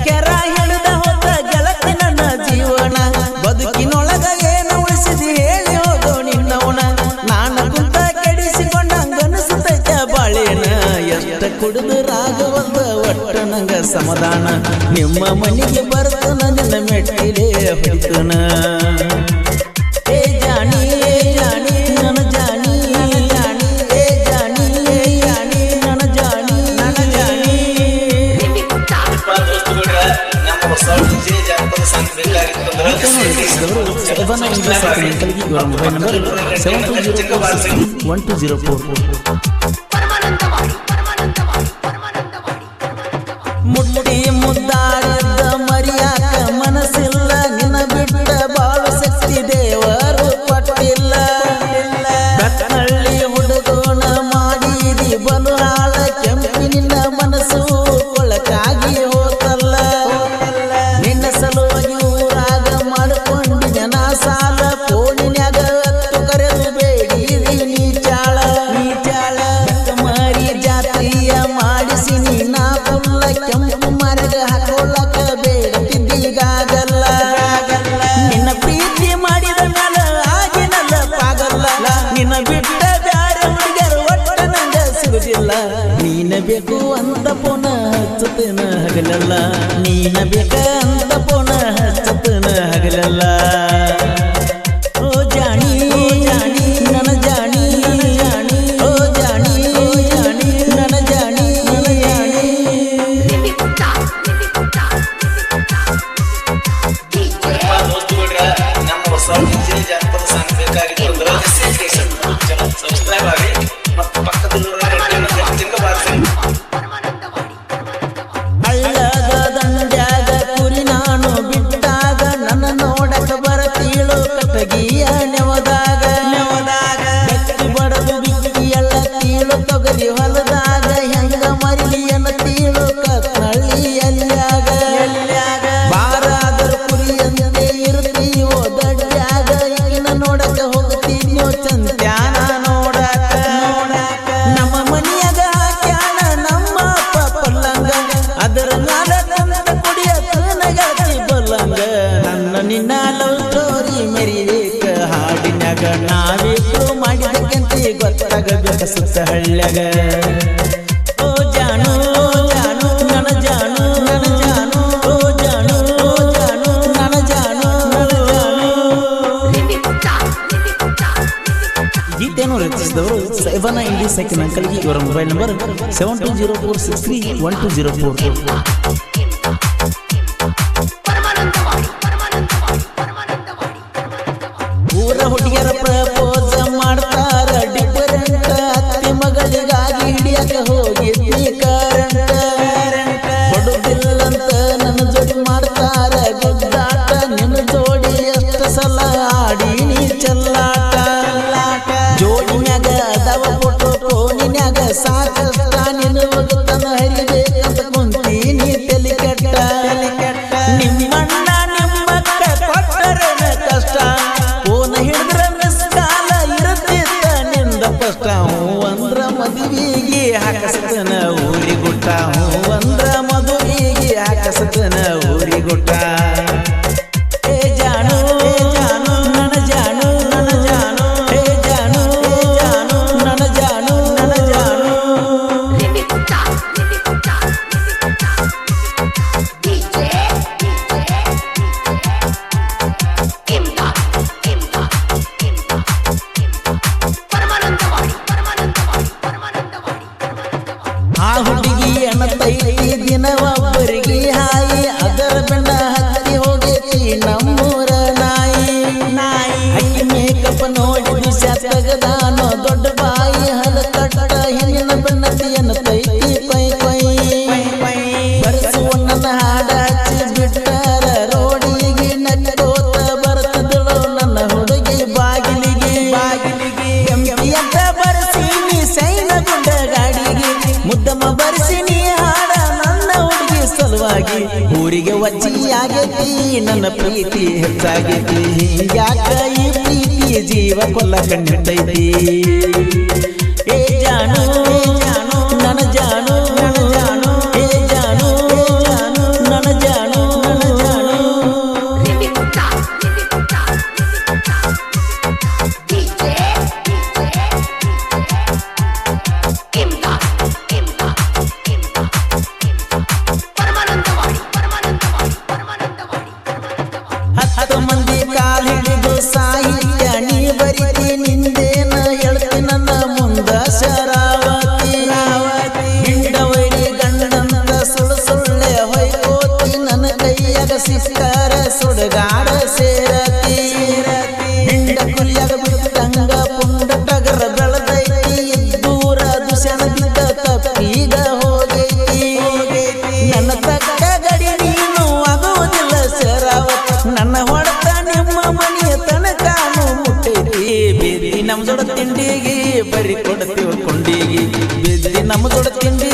ಕೆರ ಹಿಡಿದ ಹೋದ ಗೆಳತಿ ನನ್ನ ಜೀವನ ಬದುಕಿನೊಳಗ ಏನು ಉಳಿಸಿದಿ ಹೇಳಿ ಹೋಗೋ ನಿನ್ನವನ ನಾನು ಕುಂತ ಕೆಡಿಸಿಕೊಂಡಂಗನಿಸುತ್ತೈತ ಬಾಳೇನ ಎಷ್ಟ ಕುಡಿದು ರಾಗವಲ್ಲ ಒಟ್ಟ ನಂಗ ಸಮಾಧಾನ ನಿಮ್ಮ ಮನೆಗೆ ಬರ್ತನ ನಿನ್ನ ಮೆಟ್ಟಿಲೆ ಹೊಡಿತನ ಏ ಜಾನಿ ಜಾನಿ ನನ್ನ ಜಾನಿ ಜಾನಿ ಏ ಜಾನಿ ಜಾನಿ ನನ್ನ ಜಾನಿ ನನ್ನ ಜಾನಿ ಮೊಬೈಲ್ ನಂಬರ್ 72041204 ಮುಟ್ಟಿ ಮುದ್ದಾರದ ಮರಿಯಾಕ ಮನಸ್ಸಿಲ್ಲ ನಿನ್ನ ಬಿಟ್ಟ ಬಾಳು ಶಕ್ತಿ ದೇವರು ಕೊಟ್ಟಿಲ್ಲ ಕತ್ತಳ್ಳಿ ಹುಡುಗೋಣ ಮಾಡಿದಿ ಬಲು ಹಾಳ ಕೆಂಪಿನಿನ್ನ ಮನಸ್ಸು ಕೊಳಕಾಗಿ ಹೋತಲ್ಲ ನಿನ್ನ ಸಲುವಾಗಿ ಊರಾಗ ಮಾಡಿಕೊಂಡಿನ ನಾ ಸಾಲ ಫೋನಿನ್ಯಾಗ ಹತ್ತು ಕರೆದು ಬೇಡಿದಿ ನೀ ಚಾಳ ಮಾರಿ ಜಾತ್ರೆಯ ಮಾಡಿಸಿ ನೀನ ಪುಲ್ಲ ಕೆಂಪು ಮರಗ ಹಾಕೊಳ್ಳಕ ಬೇಡತಿದ್ದೀಗಾಗಲ್ಲ ನಿನ್ನ ಪ್ರೀತಿ ಮಾಡಿದ ಮೇಲೆ ಆಗಿನಲ್ಲ ಪಾಗಲ್ಲ ನಿನ್ನ ಬಿಟ್ಟ ಬ್ಯಾರೆ ಹುಡುಗರು ಒಟ್ಟ ನಂಗ ಸಿಗುದಿಲ್ಲ ನೀನ ಬೇಕು ಅಂತ ಪೋನ ಹಚ್ಚತನ ಹಗಲಲ್ಲ ನೀನ ಬೇಕ ಅಂತ ಪೋನ ಹಚ್ಚತನ ಹಗಲಲ್ಲ ಓ ಜಾನಿ ಜಾನಿ ನನ್ನ ಜಾನಿ ಜಾನಿ ಓ ಜಾನಿ ಜಾನಿ ನನ್ನ ಜಾನಿ ಜಾನಿ ಹಳ್ಳದ ದಂಡ್ಯಾಗ ಕುರಿ ನಾನು ಬಿಟ್ಟಾಗ ನನ್ನ ನೋಡಕ ಬರತೀಳು ಕಟಗಿಯ ನೆವದಾಗ ಗಟ್ಟಿ ಬಡದು ಬಿಕ್ಕಿ ಎಲ್ಲ ತೀಳು ತೊಗರಿ ಹೊಲದಾಗ ಹೆಂಗ ಮರಿಲಿಯನ್ನ ತೀಳು ಕತ್ತಳ್ಳಿಯಲ್ಲಾಗ ಬಾರಾದರೂ ಕುರಿಯಂತೆ ಇರ್ತೀವೋ ದಡ್ಡ್ಯಾಗ ಈಗಿನ ನೋಡಕ ಹೋಗ್ತೀವೋ ಚಂದ್ಯಾನ ನೋಡಕ ನಮ್ಮ ಮನೆಯಾಗ ಹಾಕ್ಯಾನ ನಮ್ಮ ಅಪ್ಪ ಪಲ್ಲಂಗ ಅದರ ನಾಡ ತಂದ ಕುಡಿಯಕ ನಗತಿ ಬಲ್ಲಂಗ ನನ್ನ ನಿನ್ನ ಲವ್ ಸ್ಟೋರಿ ಮೆರಿಬೇಕ ಹಾಡಿನ್ಯಾಗ ನಾವಿಬ್ರು ಮಾಡಿದಕ್ಕಂತೆ ಗೊತ್ತಾಗಬೇಕ ಸುತ್ತ ಹಳ್ಳ್ಯಾಗ ಓ ಜಾನು ಜಾನು ನನ್ನ ಜಾನು ನನ್ನ ಜಾನು ಓ ಜಾನು ಜಾನು ನನ್ನ ಜಾನು ನನ್ನ ಜಾನು ಗೀತೆಯನ್ನು ರಚಿಸಿದವರು ಸೈಬಾನ ಇಂಡಿ ಸೆಕೆಂಡ್ ಅಂಕಲ್ಗೆ ಇವರ ಮೊಬೈಲ್ ನಂಬರ್ 7204631204 ಊರ ಹುಡುಗಿಯರ ಪ್ರಪೋಸ್ ಮಾಡ್ತಾರ ಡಿಫರೆಂಟ್ ಅತ್ತಿ ಮಗಳಿಗಾಗಿ ಹಿಡಿಯಕ ಹೋಗಿದ್ನಿ ಕರೆಂಟ್ ಕೊಡುದಿಲ್ಲಂತ ನನ್ನ ಜೋಡಿ ಮಾಡ್ತಾರ ಗುದ್ದಾಟ ನಿನ್ನ ಜೋಡಿ ಎಷ್ಟು ಸಲ ಆಡಿನಿ ಚೆಲ್ಲಾಟ ಜೋಡಿನ್ಯಾಗ ಅದಾವ ಫೋಟೋ ಫೋನಿನ್ಯಾಗ ಸಾಕಷ್ಟ ನಿನ್ನ ಹೋಗುತ್ತಾನ ಹರಿಬೇಕಂತ ಕುಂತೀನಿ ತಲೆ ಕೆಟ್ಟ ನಿಮ್ಮಣ್ಣ ನಿಮ್ಮಕ್ಕ ಕೊಟ್ಟರೇನ ಕಷ್ಟ ಫೋನ್ ಹಿಡಿದ್ರ ಮಿಸ್ ಕಾಲ ಇರುತ್ತಿತ್ತ ನಿಂದ ಕಷ್ಟ ಹೂ ಅಂದ್ರ ಮದುವೆಗೆ ಹಾಕಸ್ತನ ಊರಿಗುಟ್ಟ ಹೂ ಅಂದ್ರ ಮದುವೆಗೆ ಹಾಕಸ್ತನ ಊರಿಗುಟ್ಟ ಏ ಜಾನು ಜಾನು ನನ್ನ ಜಾನು ನನ್ನ ಜಾನು ಏ ಜಾನು ಜಾನು ನನ್ನ ಜಾನು ನನ್ನ ಜಾನು ಆ ಹುಡುಗಿಯನ್ನ ತೈಲಿ ದಿನ ಒಬ್ಬರಿಗೆ ಹಾಯಿ ಅದರ ಬೆಣ್ಣ ಹತ್ತಿ ಹೋಗೈತಿ ನಮ್ಮೂರ ನಾಯಿ ಅಕ್ಕಿ ಮೇಕಪ್ ನೋಡಿ ದಿವಸ ತೆಗದಾನೋ ದೊಡ್ಡ ಬಾಯಿ ಹಲ ಕಟ್ಟ ಹೆಣ್ಣಿನ ಬೆಣ್ಣತಿಯನ್ನ ತೈತಿ ಪೈ ಪೈ ಬರಸುವ ನನ್ನ ಹಾಡ ಹಚ್ಚಿ ಬಿಟ್ಟಾರ ರೋಡಿಗೆ ನಕ್ಕೋತ ಬರ್ತದಳು ನನ್ನ ಹುಡುಗಿ ಬಾಗಿಲಿಗೆ ಎಂತ ಬರ್ಸೀನಿ ಸೈನ ಗುಡ್ಡ ಗಾಡಿಗೆ ಮುದ್ದಮ್ಮ ಬರ್ಸಿನಿ ಹಾಡ ನನ್ನ ಹುಡುಗಿ ಸಲುವಾಗಿ ಊರಿಗೆ ವಜ್ಜಿಯಾಗೈತಿ ನನ್ನ ಪ್ರೀತಿ ಹೆಚ್ಚಾಗೈತಿ ಯಾಕ ಈ ಪ್ರೀತಿ ಜೀವ ಕೊಲ್ಲಕ ನಿಂತೈತಿ ಏ ಜಾನು ಜಾನು ನನ್ನ ಜಾನು ನನ್ನ ಜಾನು ಏ ಜಾನು ಜಾನು ನನ್ನ ಜಾನು ಬರಿ ಕೊಡ್ತೀವಿ ಕೊಂಡಿಗೆ ಬಿದ್ದಿ ನಮ್ಮ ದೊಡ್ಡ ತಿಂಡಿ